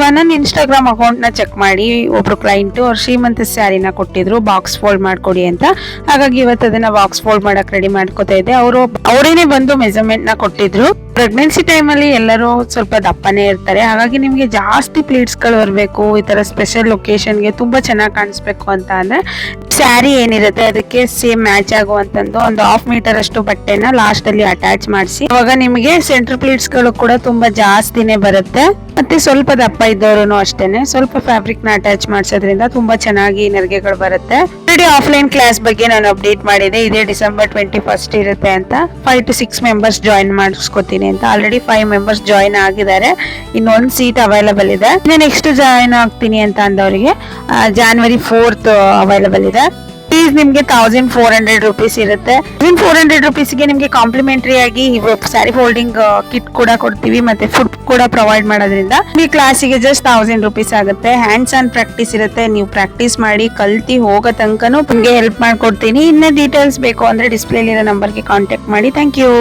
ನನ್ನ Instagram account ನ check ಮಾಡಿ ಒಬ್ರು ಕ್ಲೈಂಟ್ ಅವ್ರು ಶ್ರೀಮಂತ ಸ್ಯಾರಿನ ಕೊಟ್ಟಿದ್ರು ಬಾಕ್ಸ್ ಫೋಲ್ಡ್ ಮಾಡ್ಕೊಡಿ ಅಂತ. ಹಾಗಾಗಿ ಇವತ್ತು ಅದನ್ನ ಬಾಕ್ಸ್ ಫೋಲ್ಡ್ ಮಾಡಕ್ ರೆಡಿ ಮಾಡ್ಕೋತಾ ಇದ್ದೆ. ಅವರೇನೆ ಬಂದು ಮೆಜರ್ಮೆಂಟ್ ನ ಕೊಟ್ಟಿದ್ರು. ಪ್ರೆಗ್ನೆನ್ಸಿ ಟೈಮ್ ಅಲ್ಲಿ ಎಲ್ಲರೂ ಸ್ವಲ್ಪ ದಪ್ಪನೇ ಇರ್ತಾರೆ, ಹಾಗಾಗಿ ನಿಮ್ಗೆ ಜಾಸ್ತಿ ಪ್ಲೀಟ್ಸ್ ಗಳು ಬರಬೇಕು, ಈ ತರ ಸ್ಪೆಷಲ್ ಲೊಕೇಶನ್ಗೆ ತುಂಬಾ ಚೆನ್ನಾಗಿ ಕಾಣಿಸ್ಬೇಕು ಅಂತ ಅಂದ್ರೆ ಸ್ಯಾರಿ ಏನಿರುತ್ತೆ ಅದಕ್ಕೆ ಸೇಮ್ ಮ್ಯಾಚ್ ಆಗುವಂತಂದು ಒಂದು 1/2 ಮೀಟರ್ ಅಷ್ಟು ಬಟ್ಟೆನ ಲಾಸ್ಟ್ ಅಲ್ಲಿ ಅಟ್ಯಾಚ್ ಮಾಡಿಸಿ, ಅವಾಗ ನಿಮಗೆ ಸೆಂಟರ್ ಪ್ಲೀಟ್ಸ್ ಗಳು ಕೂಡ ತುಂಬಾ ಜಾಸ್ತಿನೇ ಬರುತ್ತೆ. ಮತ್ತೆ ಸ್ವಲ್ಪ ದಪ್ಪ ಇದ್ದವರು ಅಷ್ಟೇನೆ ಸ್ವಲ್ಪ ಫ್ಯಾಬ್ರಿಕ್ ನ ಅಟ್ಯಾಚ್ ಮಾಡಿಸೋದ್ರಿಂದ ತುಂಬಾ ಚೆನ್ನಾಗಿ ನೆರಿಗೆಗಳು ಬರುತ್ತೆ. ಆಲ್ರೆಡಿ ಆಫ್ಲೈನ್ ಕ್ಲಾಸ್ ಬಗ್ಗೆ ನಾನು ಅಪ್ಡೇಟ್ ಮಾಡಿದೆ, ಇದೇ ಡಿಸೆಂಬರ್ 21 ಇರುತ್ತೆ ಅಂತ. 5 to 6 ಮೆಂಬರ್ಸ್ ಜಾಯಿನ್ ಮಾಡಿಸ್ಕೊತೀನಿ ಅಂತ. ಆಲ್ರೆಡಿ 5 ಮೆಂಬರ್ಸ್ ಜಾಯಿನ್ ಆಗಿದ್ದಾರೆ, ಇನ್ನೊಂದು ಸೀಟ್ ಅವೈಲಬಲ್ ಇದೆ. ನೆಕ್ಸ್ಟ್ ಜಾಯಿನ್ ಆಗ್ತೀನಿ ಅಂತ ಅಂದವರಿಗೆ January 4th ಅವೈಲಬಲ್ ಇದೆ. ಫೀಸ್ ನಿಮ್ಗೆ 1400 rupees ಇರುತ್ತೆ. 1400 rupeesಗೆ ನಿಮ್ಗೆ ಕಾಂಪ್ಲಿಮೆಂಟರಿ ಆಗಿ ಸ್ಯಾರಿ ಫೋಲ್ಡಿಂಗ್ ಕಿಟ್ ಕೂಡ ಕೊಡ್ತೀವಿ, ಮತ್ತೆ ಫುಡ್ ಕೂಡ ಪ್ರೊವೈಡ್ ಮಾಡೋದ್ರಿಂದ ಈ ಕ್ಲಾಸಿಗೆ ಜಸ್ಟ್ 1000 rupees ಆಗುತ್ತೆ. ಹ್ಯಾಂಡ್ಸ್ ಆನ್ ಪ್ರಾಕ್ಟೀಸ್ ಇರುತ್ತೆ, ನೀವು ಪ್ರಾಕ್ಟೀಸ್ ಮಾಡಿ ಕಲ್ತಿ ಹೋಗೋ ತನಕನೂ ನಿಮ್ಗೆ ಹೆಲ್ಪ್ ಮಾಡ್ಕೊಡ್ತೀನಿ. ಇನ್ನೇ ಡೀಟೇಲ್ಸ್ ಬೇಕು ಅಂದ್ರೆ ಡಿಸ್ಪ್ಲೇಲಿರೋ ನಂಬರ್ಗೆ ಕಾಂಟ್ಯಾಕ್ಟ್ ಮಾಡಿ. Thank you.